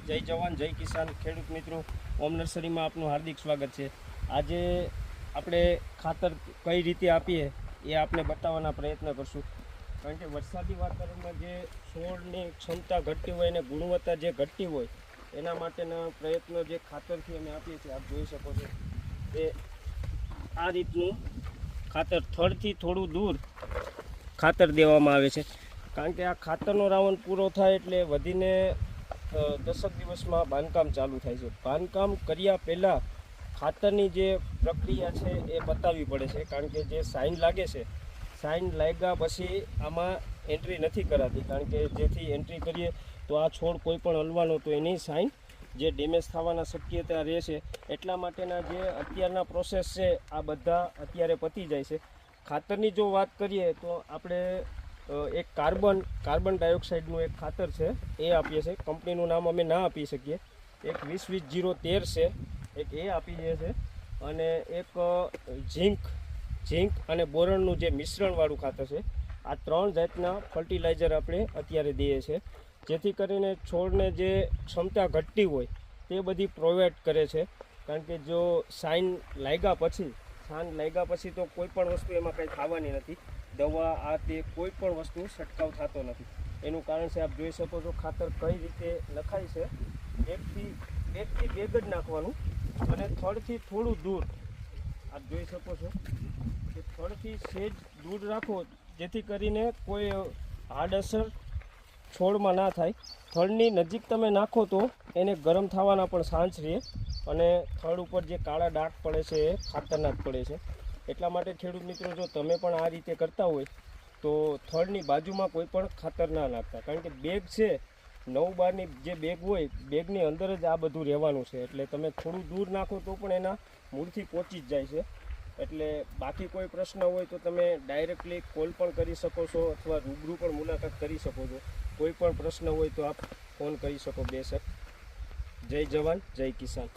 જય જવાન જય કિસાન ખેડૂત મિત્રો, ઓમ નર્સરીમાં આપનું હાર્દિક સ્વાગત છે। આજે આપણે ખાતર કઈ રીતે આપીએ એ આપણે બતાવવાના પ્રયત્ન કરશું। કારણ કે વરસાદી વાતાવરણમાં જે છોડની ક્ષમતા ઘટતી હોય અને ગુણવત્તા જે ઘટતી હોય એના માટેના પ્રયત્નો જે ખાતરથી અમે આપીએ છીએ, આપ જોઈ શકો છો એ આ રીતનું ખાતર થડથી થોડું દૂર ખાતર દેવામાં આવે છે। કારણ કે આ ખાતરનો રાઉન્ડ પૂરો થાય એટલે વધીને 10 દિવસમાં બાંધકામ ચાલુ થાય છે। બાંધકામ કર્યા પહેલાં ખાતરની જે પ્રક્રિયા છે એ બતાવવી પડે છે। કારણ કે જે સાઇન લાગે છે, સાઇન લાગ્યા પછી આમાં એન્ટ્રી નથી કરાતી। કારણ કે જેથી એન્ટ્રી કરીએ તો આ છોડ કોઈ પણ હલવાનો તો એની સાઇન જે ડેમેજ થવાના શક્યતા રહે છે। એટલા માટેના જે અત્યારના પ્રોસેસ છે આ બધા અત્યારે પતી જાય છે। ખાતરની જો વાત કરીએ તો આપણે એક કાર્બન ડાયોક્સાઇડનું એક ખાતર છે એ આપીએ છીએ। કંપનીનું નામ અમે ના આપી શકીએ। એક 20-20-013 છે, એક એ આપી દે છે, અને એક ઝીંક અને બોરણનું જે મિશ્રણવાળું ખાતર છે। આ 3 જાતના ફર્ટિલાઇઝર આપણે અત્યારે દઈએ છીએ, જેથી કરીને છોડને જે ક્ષમતા ઘટતી હોય તે બધી પ્રોવાઈડ કરે છે। કારણ કે જો સાઇન લાગ્યા પછી તો કોઈ પણ વસ્તુ એમાં કંઈ થવાની નથી। દવા આ તે કોઈ પણ વસ્તુ છંટકાવ થતો નથી। એનું કારણ છે આપ જોઈ શકો છો ખાતર કઈ રીતે નખાય છે। બેગથી બેગ જ નાખવાનું અને થડથી થોડું દૂર આપ જોઈ શકો છો કે થડથી સેજ દૂર રાખો, જેથી કરીને કોઈ આડઅસર છોડમાં ના થાય। થડની નજીક તમે નાખો તો એને ગરમ થવાના પણ ચાન્સ રહે અને થડ ઉપર જે કાળા ડાઘ પડે છે એ ખાતરના જ પડે છે। એટલા માટે ખેડૂત મિત્રો, જો તમે પણ આ રીતે કરતા હોય તો થડની બાજુમાં કોઈ પણ ખાતર ના નાખતા। કારણ કે બેગ છે 9-12ની જે બેગ હોય, બેગની અંદર જ આ બધું રહેવાનું છે। એટલે તમે થોડું દૂર નાખો તો પણ એના મૂળથી પહોંચી જ જાય છે। એટલે બાકી કોઈ પ્રશ્ન હોય તો તમે ડાયરેક્ટલી કોલ પણ કરી શકો છો અથવા રૂબરૂ પણ મુલાકાત કરી શકો છો। કોઈ પણ પ્રશ્ન હોય તો આપ ફોન કરી શકો બેશક। જય જવાન જય કિસાન।